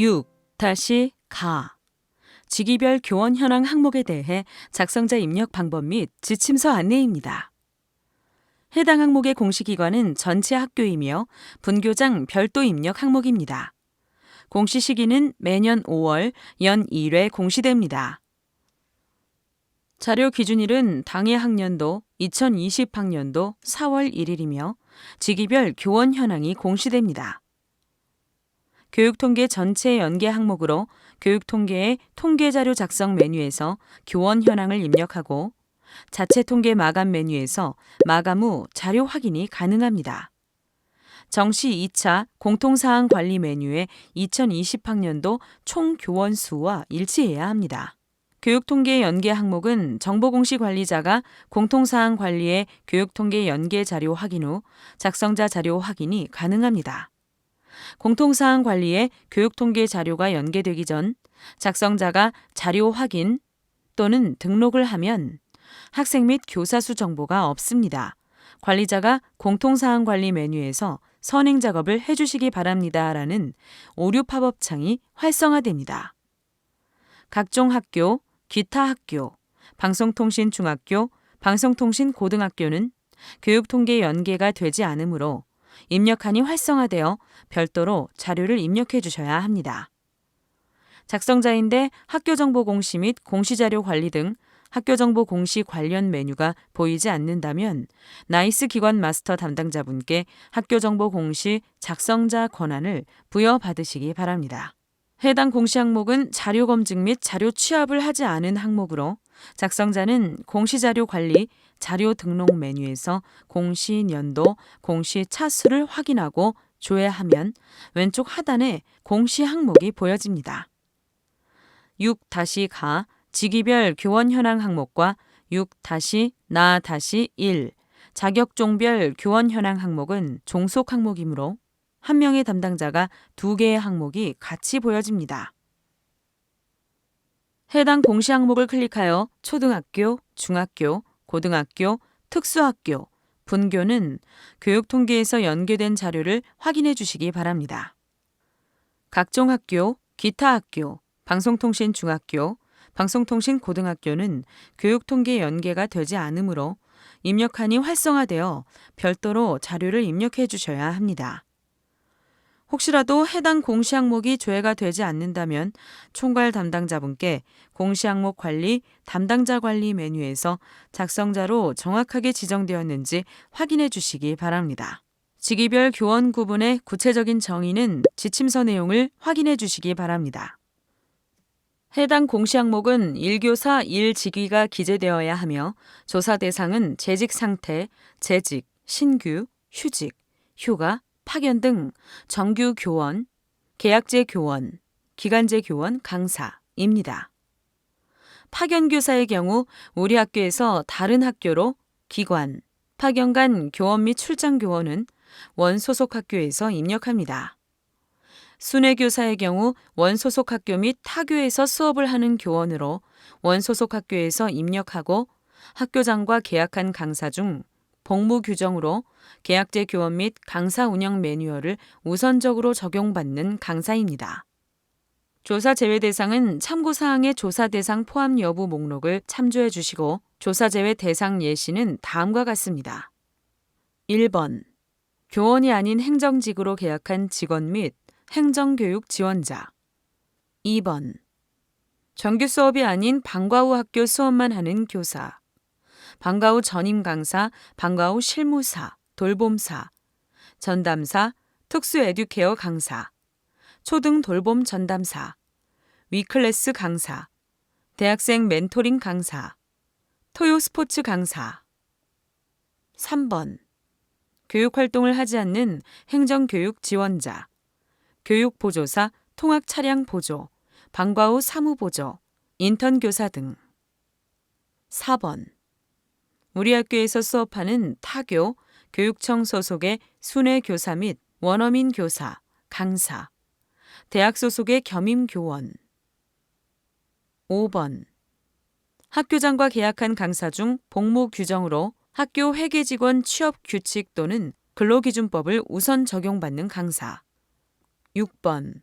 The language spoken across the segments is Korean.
6-가 직위별 교원 현황 항목에 대해 작성자 입력 방법 및 지침서 안내입니다. 해당 항목의 공시기관은 전체 학교이며 분교장 별도 입력 항목입니다. 공시 시기는 매년 5월 연 1회 공시됩니다. 자료 기준일은 당해 학년도 2020학년도 4월 1일이며 직위별 교원 현황이 공시됩니다. 교육통계 전체 연계 항목으로 교육통계의 통계자료 작성 메뉴에서 교원 현황을 입력하고 자체 통계 마감 메뉴에서 마감 후 자료 확인이 가능합니다. 정시 2차 공통사항 관리 메뉴의 2020학년도 총 교원 수와 일치해야 합니다. 교육통계 연계 항목은 정보공시 관리자가 공통사항 관리의 교육통계 연계 자료 확인 후 작성자 자료 확인이 가능합니다. 공통사항 관리에 교육통계 자료가 연계되기 전 작성자가 자료 확인 또는 등록을 하면 학생 및 교사 수 정보가 없습니다. 관리자가 공통사항 관리 메뉴에서 선행 작업을 해주시기 바랍니다. 라는 오류 팝업 창이 활성화됩니다. 각종 학교, 기타 학교, 방송통신 중학교, 방송통신 고등학교는 교육통계 연계가 되지 않으므로 입력한이 활성화되어 별도로 자료를 입력해 주셔야 합니다. 작성자인데 학교정보 공시 및 공시자료 관리 등 학교정보 공시 관련 메뉴가 보이지 않는다면 나이스 기관 마스터 담당자분께 학교정보 공시 작성자 권한을 부여받으시기 바랍니다. 해당 공시 항목은 자료 검증 및 자료 취합을 하지 않은 항목으로 작성자는 공시자료 관리 자료 등록 메뉴에서 공시 년도, 공시 차수를 확인하고 조회하면 왼쪽 하단에 공시 항목이 보여집니다. 6-가 직위별 교원 현황 항목과 6-나-1 자격종별 교원 현황 항목은 종속 항목이므로 한 명의 담당자가 2개의 항목이 같이 보여집니다. 해당 공시 항목을 클릭하여 초등학교, 중학교, 고등학교, 특수학교, 분교는 교육통계에서 연계된 자료를 확인해 주시기 바랍니다. 각종 학교, 기타 학교, 방송통신 중학교, 방송통신 고등학교는 교육통계 연계가 되지 않으므로 입력한이 활성화되어 별도로 자료를 입력해 주셔야 합니다. 혹시라도 해당 공시 항목이 조회가 되지 않는다면 총괄 담당자분께 공시 항목 관리, 담당자 관리 메뉴에서 작성자로 정확하게 지정되었는지 확인해 주시기 바랍니다. 직위별 교원 구분의 구체적인 정의는 지침서 내용을 확인해 주시기 바랍니다. 해당 공시 항목은 1교사 1직위가 기재되어야 하며 조사 대상은 재직 상태, 재직, 신규, 휴직, 휴가, 파견 등 정규 교원, 계약제 교원, 기간제 교원, 강사입니다. 파견 교사의 경우 우리 학교에서 다른 학교로 기관, 파견 간 교원 및 출장 교원은 원소속 학교에서 입력합니다. 순회 교사의 경우 원소속 학교 및 타교에서 수업을 하는 교원으로 원소속 학교에서 입력하고 학교장과 계약한 강사 중 복무 규정으로 계약제 교원 및 강사 운영 매뉴얼을 우선적으로 적용받는 강사입니다. 조사 제외 대상은 참고사항의 조사 대상 포함 여부 목록을 참조해 주시고 조사 제외 대상 예시는 다음과 같습니다. 1번. 교원이 아닌 행정직으로 계약한 직원 및 행정교육 지원자. 2번. 정규 수업이 아닌 방과 후 학교 수업만 하는 교사. 방과 후 전임 강사, 방과 후 실무사, 돌봄사, 전담사, 특수 에듀케어 강사, 초등 돌봄 전담사, 위클래스 강사, 대학생 멘토링 강사, 토요 스포츠 강사. 3번. 교육활동을 하지 않는 행정교육 지원자, 교육보조사, 통학차량 보조, 방과 후 사무보조, 인턴 교사 등. 4번. 우리 학교에서 수업하는 타교, 교육청 소속의 순회 교사 및 원어민 교사, 강사, 대학 소속의 겸임 교원. 5번. 학교장과 계약한 강사 중 복무 규정으로 학교 회계 직원 취업 규칙 또는 근로기준법을 우선 적용받는 강사. 6번.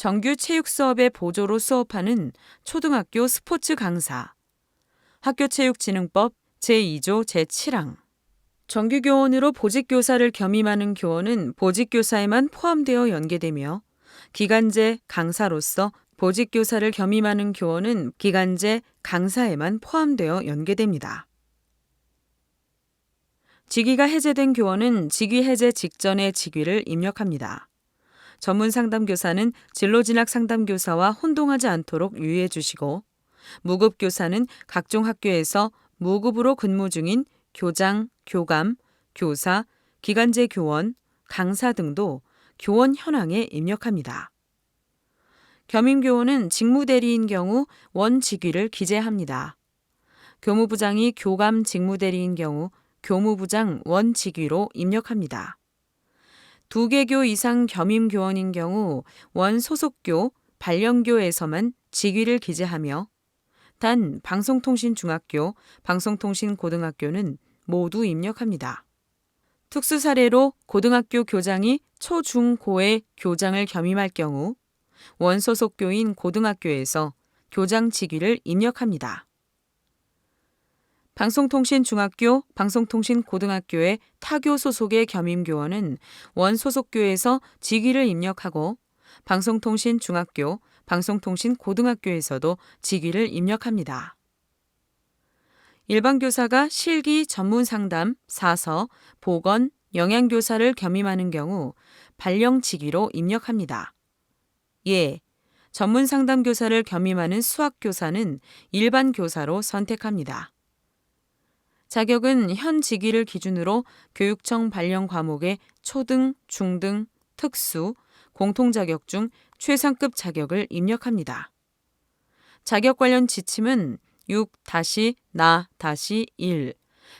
정규 체육 수업의 보조로 수업하는 초등학교 스포츠 강사, 학교체육진흥법 제2조 제7항. 정규교원으로 보직교사를 겸임하는 교원은 보직교사에만 포함되어 연계되며 기간제 강사로서 보직교사를 겸임하는 교원은 기간제 강사에만 포함되어 연계됩니다. 직위가 해제된 교원은 직위 해제 직전에 직위를 입력합니다. 전문 상담교사는 진로 진학 상담교사와 혼동하지 않도록 유의해 주시고, 무급 교사는 각종 학교에서 무급으로 근무 중인 교장, 교감, 교사, 기간제 교원, 강사 등도 교원 현황에 입력합니다. 겸임교원은 직무대리인 경우 원직위를 기재합니다. 교무부장이 교감 직무대리인 경우 교무부장 원직위로 입력합니다. 2개교 이상 겸임교원인 경우 원소속교, 발령교에서만 직위를 기재하며 단 방송통신중학교, 방송통신고등학교는 모두 입력합니다. 특수 사례로 고등학교 교장이 초, 중, 고의 교장을 겸임할 경우 원소속교인 고등학교에서 교장 직위를 입력합니다. 방송통신중학교, 방송통신고등학교의 타교 소속의 겸임교원은 원소속교에서 직위를 입력하고 방송통신중학교, 방송통신고등학교에서도 직위를 입력합니다. 일반교사가 실기, 전문상담, 사서, 보건, 영양교사를 겸임하는 경우 발령 직위로 입력합니다. 예, 전문상담교사를 겸임하는 수학교사는 일반교사로 선택합니다. 자격은 현 직위를 기준으로 교육청 발령 과목의 초등, 중등, 특수, 공통자격 중 최상급 자격을 입력합니다. 자격 관련 지침은 6-나-1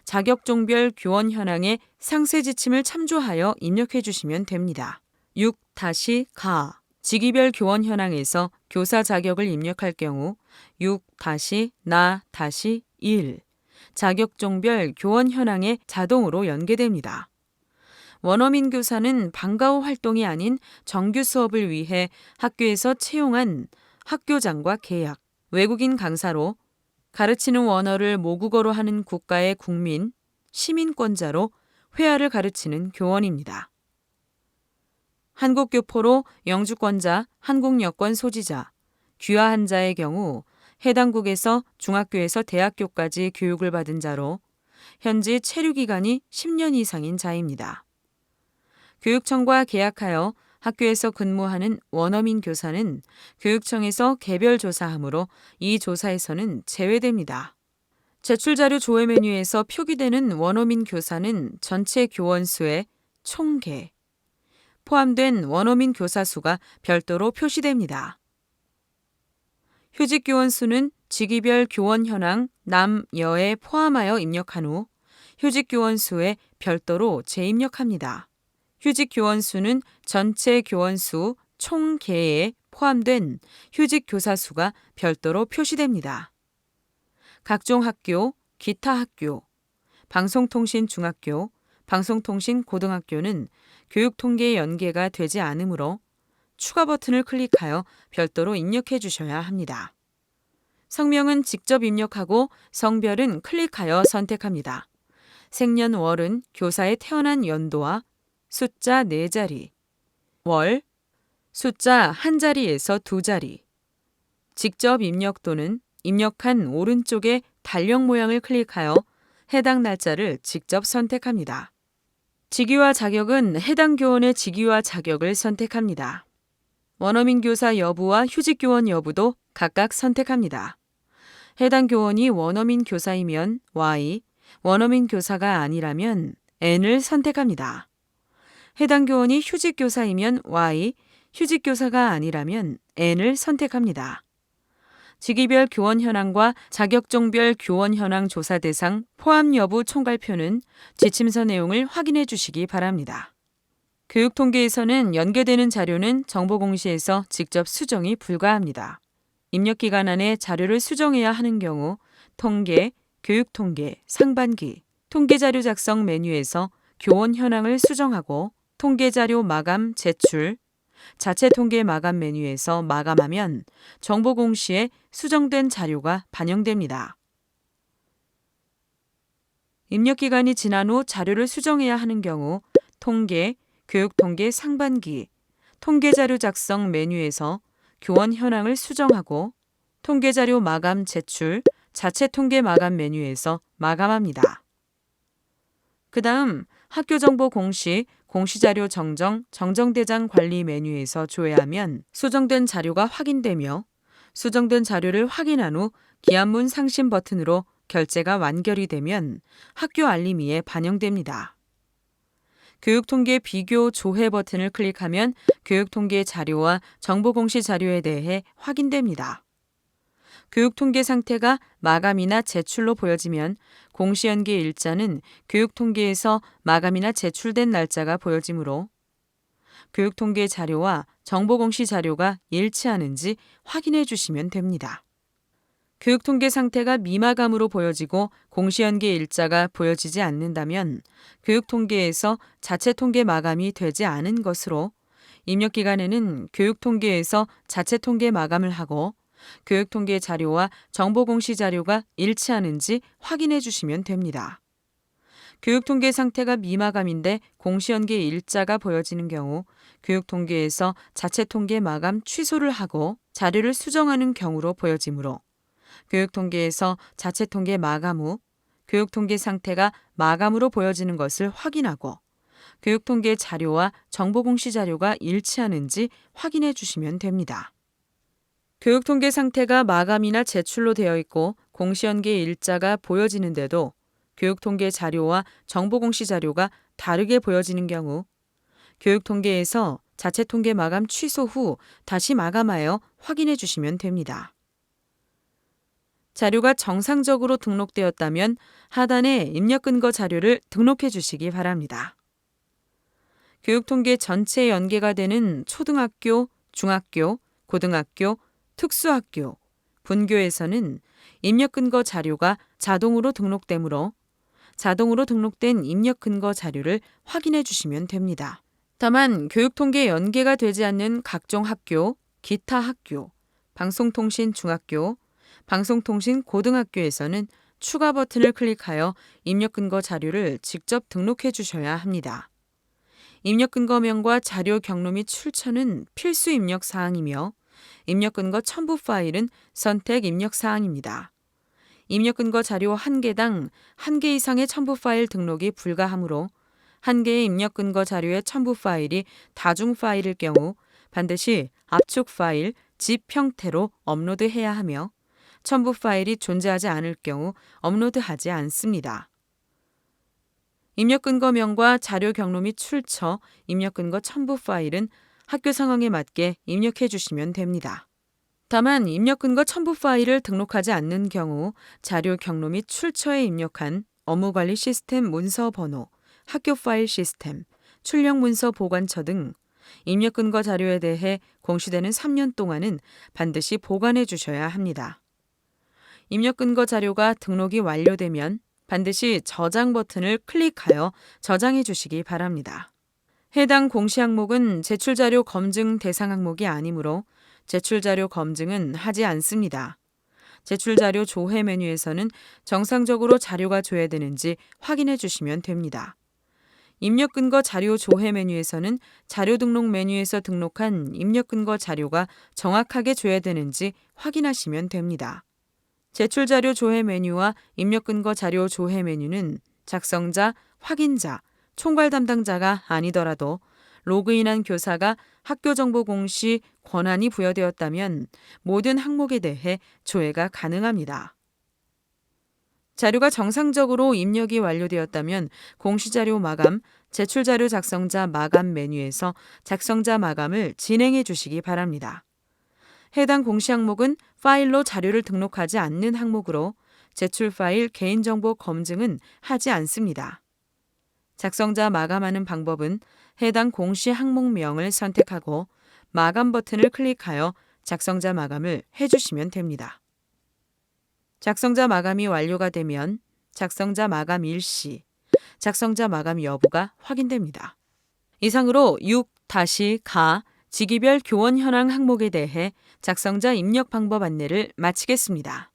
자격종별 교원 현황의 상세 지침을 참조하여 입력해 주시면 됩니다. 6-가 직위별 교원 현황에서 교사 자격을 입력할 경우 6-나-1 자격종별 교원 현황에 자동으로 연계됩니다. 원어민 교사는 방과 후 활동이 아닌 정규 수업을 위해 학교에서 채용한 학교장과 계약, 외국인 강사로 가르치는 원어를 모국어로 하는 국가의 국민, 시민권자로 회화를 가르치는 교원입니다. 한국교포로 영주권자, 한국여권 소지자, 귀화한 자의 경우 해당국에서 중학교에서 대학교까지 교육을 받은 자로 현재 체류기간이 10년 이상인 자입니다. 교육청과 계약하여 학교에서 근무하는 원어민 교사는 교육청에서 개별 조사하므로 이 조사에서는 제외됩니다. 제출자료 조회 메뉴에서 표기되는 원어민 교사는 전체 교원 수의 총계, 포함된 원어민 교사 수가 별도로 표시됩니다. 휴직 교원 수는 직위별 교원 현황 남, 여에 포함하여 입력한 후 휴직 교원 수에 별도로 재입력합니다. 휴직 교원 수는 전체 교원 수 총계에 포함된 휴직 교사 수가 별도로 표시됩니다. 각종 학교, 기타 학교, 방송통신중학교, 방송통신고등학교는 교육통계에 연계가 되지 않으므로 추가 버튼을 클릭하여 별도로 입력해 주셔야 합니다. 성명은 직접 입력하고 성별은 클릭하여 선택합니다. 생년월은 교사의 태어난 연도와 숫자 4자리, 월, 숫자 1자리에서 2자리. 직접 입력 또는 입력한 오른쪽의 달력 모양을 클릭하여 해당 날짜를 직접 선택합니다. 직위와 자격은 해당 교원의 직위와 자격을 선택합니다. 원어민 교사 여부와 휴직 교원 여부도 각각 선택합니다. 해당 교원이 원어민 교사이면 Y, 원어민 교사가 아니라면 N을 선택합니다. 해당 교원이 휴직 교사이면 Y, 휴직 교사가 아니라면 N을 선택합니다. 직위별 교원 현황과 자격종별 교원 현황 조사 대상 포함 여부 총괄표는 지침서 내용을 확인해 주시기 바랍니다. 교육통계에서는 연계되는 자료는 정보공시에서 직접 수정이 불가합니다. 입력기간 안에 자료를 수정해야 하는 경우 통계, 교육통계, 상반기, 통계자료 작성 메뉴에서 교원 현황을 수정하고 통계자료 마감 제출, 자체 통계 마감 메뉴에서 마감하면 정보 공시에 수정된 자료가 반영됩니다. 입력 기간이 지난 후 자료를 수정해야 하는 경우 통계, 교육통계 상반기, 통계자료 작성 메뉴에서 교원 현황을 수정하고 통계자료 마감 제출, 자체 통계 마감 메뉴에서 마감합니다. 그 다음 학교정보 공시, 공시자료 정정, 정정대장 관리 메뉴에서 조회하면 수정된 자료가 확인되며 수정된 자료를 확인한 후 기한문 상심 버튼으로 결제가 완결이 되면 학교 알림이에 반영됩니다. 교육통계 비교 조회 버튼을 클릭하면 교육통계 자료와 정보공시 자료에 대해 확인됩니다. 교육통계 상태가 마감이나 제출로 보여지면 공시연계 일자는 교육통계에서 마감이나 제출된 날짜가 보여지므로 교육통계 자료와 정보공시 자료가 일치하는지 확인해 주시면 됩니다. 교육통계 상태가 미마감으로 보여지고 공시연계 일자가 보여지지 않는다면 교육통계에서 자체 통계 마감이 되지 않은 것으로 입력기간에는 교육통계에서 자체 통계 마감을 하고 교육통계 자료와 정보공시 자료가 일치하는지 확인해 주시면 됩니다. 교육통계 상태가 미마감인데 공시연계 일자가 보여지는 경우 교육통계에서 자체 통계 마감 취소를 하고 자료를 수정하는 경우로 보여지므로 교육통계에서 자체 통계 마감 후 교육통계 상태가 마감으로 보여지는 것을 확인하고 교육통계 자료와 정보공시 자료가 일치하는지 확인해 주시면 됩니다. 교육통계 상태가 마감이나 제출로 되어 있고 공시연계 일자가 보여지는데도 교육통계 자료와 정보공시 자료가 다르게 보여지는 경우 교육통계에서 자체 통계 마감 취소 후 다시 마감하여 확인해 주시면 됩니다. 자료가 정상적으로 등록되었다면 하단에 입력 근거 자료를 등록해 주시기 바랍니다. 교육통계 전체에 연계가 되는 초등학교, 중학교, 고등학교, 특수학교, 분교에서는 입력 근거 자료가 자동으로 등록되므로 자동으로 등록된 입력 근거 자료를 확인해 주시면 됩니다. 다만 교육통계에 연계가 되지 않는 각종 학교, 기타 학교, 방송통신 중학교, 방송통신 고등학교에서는 추가 버튼을 클릭하여 입력 근거 자료를 직접 등록해 주셔야 합니다. 입력 근거명과 자료 경로 및 출처는 필수 입력 사항이며 입력 근거 첨부 파일은 선택 입력 사항입니다. 입력 근거 자료 1개당 1개 이상의 첨부 파일 등록이 불가하므로 1개의 입력 근거 자료의 첨부 파일이 다중 파일일 경우 반드시 압축 파일, zip 형태로 업로드해야 하며 첨부 파일이 존재하지 않을 경우 업로드하지 않습니다. 입력 근거명과 자료 경로 및 출처, 입력 근거 첨부 파일은 학교 상황에 맞게 입력해 주시면 됩니다. 다만 입력 근거 첨부 파일을 등록하지 않는 경우 자료 경로 및 출처에 입력한 업무관리 시스템 문서 번호, 학교 파일 시스템, 출력 문서 보관처 등 입력 근거 자료에 대해 공시되는 3년 동안은 반드시 보관해 주셔야 합니다. 입력 근거 자료가 등록이 완료되면 반드시 저장 버튼을 클릭하여 저장해 주시기 바랍니다. 해당 공시 항목은 제출자료 검증 대상 항목이 아니므로 제출자료 검증은 하지 않습니다. 제출자료 조회 메뉴에서는 정상적으로 자료가 조회되는지 확인해 주시면 됩니다. 입력 근거 자료 조회 메뉴에서는 자료 등록 메뉴에서 등록한 입력 근거 자료가 정확하게 조회되는지 확인하시면 됩니다. 제출자료 조회 메뉴와 입력 근거 자료 조회 메뉴는 작성자, 확인자, 총괄 담당자가 아니더라도 로그인한 교사가 학교정보 공시 권한이 부여되었다면 모든 항목에 대해 조회가 가능합니다. 자료가 정상적으로 입력이 완료되었다면 공시자료 마감, 제출자료 작성자 마감 메뉴에서 작성자 마감을 진행해 주시기 바랍니다. 해당 공시 항목은 파일로 자료를 등록하지 않는 항목으로 제출 파일 개인정보 검증은 하지 않습니다. 작성자 마감하는 방법은 해당 공시 항목명을 선택하고 마감 버튼을 클릭하여 작성자 마감을 해주시면 됩니다. 작성자 마감이 완료가 되면 작성자 마감 일시, 작성자 마감 여부가 확인됩니다. 이상으로 6-가 직위별 교원 현황 항목에 대해 작성자 입력 방법 안내를 마치겠습니다.